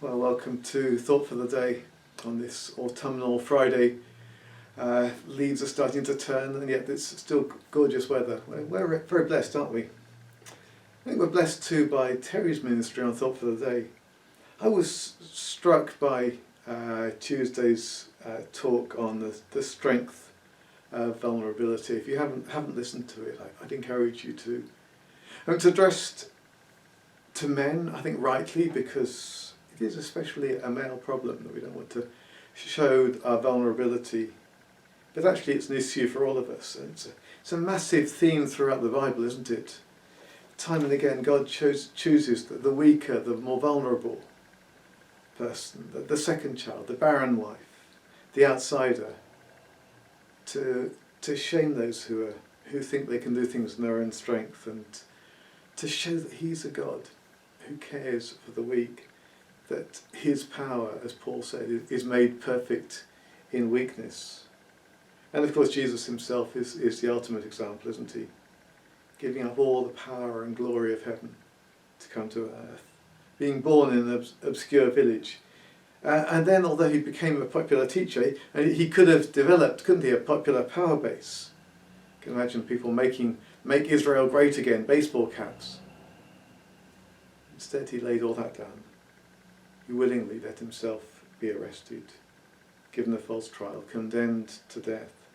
Well, welcome to Thought for the Day on this autumnal Friday. Leaves are starting to turn, and yet it's still gorgeous weather. We're very blessed, aren't we? I think we're blessed too by Terry's ministry on Thought for the Day. I was struck by Tuesday's talk on the strength of vulnerability. If you haven't listened to it, I'd encourage you to. It's addressed to men, I think rightly, because it is especially a male problem that we don't want to show our vulnerability. But actually it's an issue for all of us. It's a massive theme throughout the Bible, isn't it? Time and again God chooses the weaker, the more vulnerable person, the second child, the barren wife, the outsider, to shame those who think they can do things in their own strength, and to show that He's a God who cares for the weak, that His power, as Paul said, is made perfect in weakness. And of course Jesus Himself is the ultimate example, isn't He? Giving up all the power and glory of heaven to come to earth, being born in an obscure village. And then, although He became a popular teacher, He could have developed, couldn't He, a popular power base. You can imagine people make Israel great again, baseball caps. Instead He laid all that down. He willingly let Himself be arrested, given a false trial, condemned to death.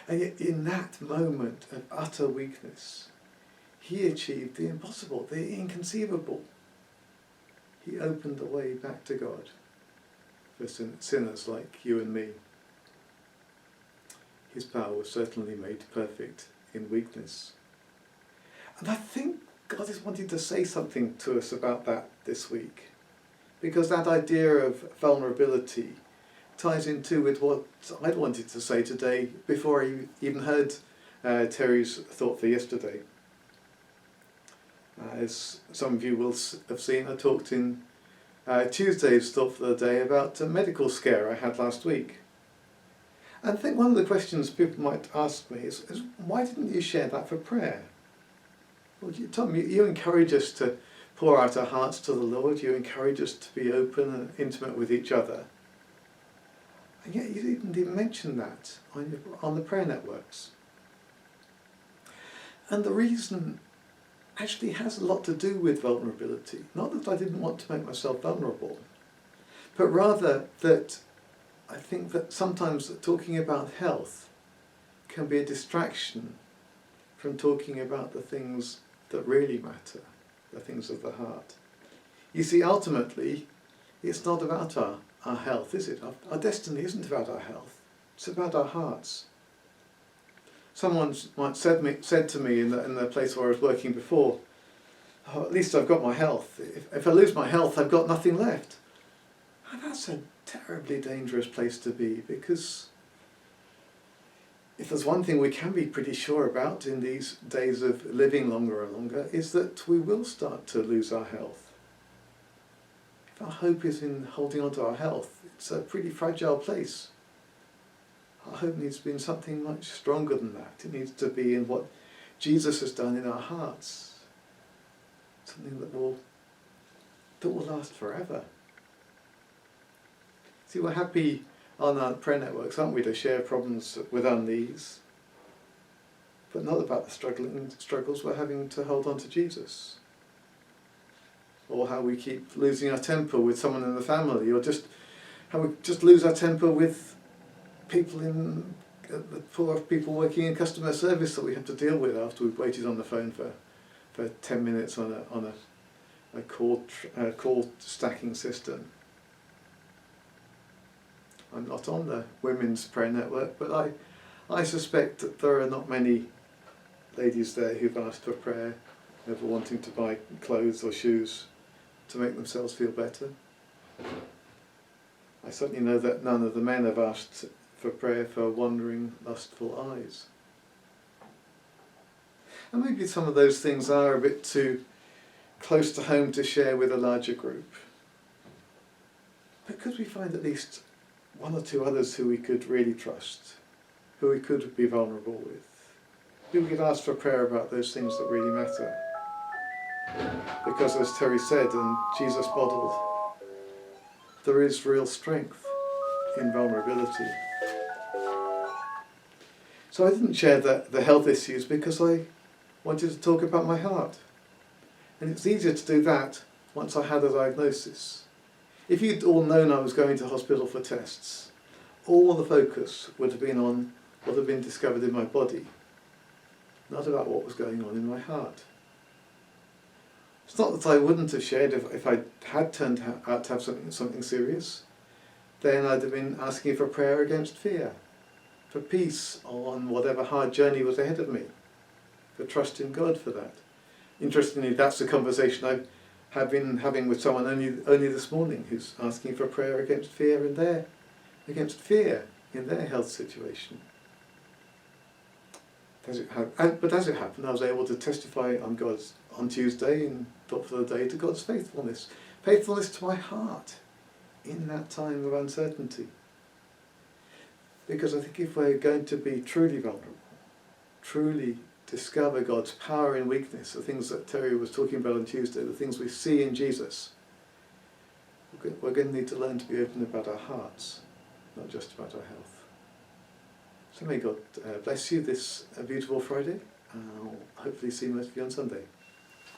And yet in that moment of utter weakness, He achieved the impossible, the inconceivable. He opened the way back to God for sinners like you and me. His power was certainly made perfect in weakness. And I think God is wanting to say something to us about that this week, because that idea of vulnerability ties into with what I'd wanted to say today before I even heard Terry's thought for yesterday. As some of you will have seen, I talked in Tuesday's thought for the day about a medical scare I had last week. And I think one of the questions people might ask me is why didn't you share that for prayer? Well, Tom, you encourage us to pour out our hearts to the Lord. You encourage us to be open and intimate with each other. And yet you didn't even mention that on the prayer networks. And the reason actually has a lot to do with vulnerability. Not that I didn't want to make myself vulnerable, but rather that I think that sometimes talking about health can be a distraction from talking about the things that really matter, the things of the heart. You see, ultimately, it's not about our health, is it? Our destiny isn't about our health. It's about our hearts. Someone might said to me in the place where I was working before, oh, at least I've got my health. If I lose my health, I've got nothing left. And that's a terribly dangerous place to be, because if there's one thing we can be pretty sure about in these days of living longer and longer, is that we will start to lose our health. If our hope is in holding on to our health, it's a pretty fragile place. Our hope needs to be in something much stronger than that. It needs to be in what Jesus has done in our hearts. Something that will last forever. See, we're happy on our prayer networks, aren't we, to share problems with our knees, but not about the struggles we're having to hold on to Jesus. Or how we keep losing our temper with someone in the family, or just how we just lose our temper with people the poor people working in customer service that we have to deal with after we've waited on the phone for 10 minutes on a call stacking system. I'm not on the women's prayer network, but I suspect that there are not many ladies there who've asked for prayer, ever wanting to buy clothes or shoes to make themselves feel better. I certainly know that none of the men have asked for prayer for wandering, lustful eyes. And maybe some of those things are a bit too close to home to share with a larger group. But could we find at least one or two others who we could really trust, who we could be vulnerable with, who we could ask for prayer about those things that really matter? Because as Terry said, and Jesus modeled, there is real strength in vulnerability. So I didn't share the health issues because I wanted to talk about my heart. And it's easier to do that once I had a diagnosis. If you'd all known I was going to hospital for tests, all the focus would have been on what had been discovered in my body, not about what was going on in my heart. It's not that I wouldn't have shared if I had turned out to have something serious. Then I'd have been asking for prayer against fear, for peace on whatever hard journey was ahead of me, for trust in God for that. Interestingly, that's the conversation I have been having with someone only this morning, who's asking for prayer against fear in their health situation. But as it happened, I was able to testify on Tuesday in Thought for the Day to God's faithfulness to my heart in that time of uncertainty. Because I think if we're going to be truly vulnerable, truly discover God's power in weakness, the things that Terry was talking about on Tuesday, the things we see in Jesus, we're going to need to learn to be open about our hearts, not just about our health. So may God bless you this beautiful Friday. I'll hopefully see most of you on Sunday.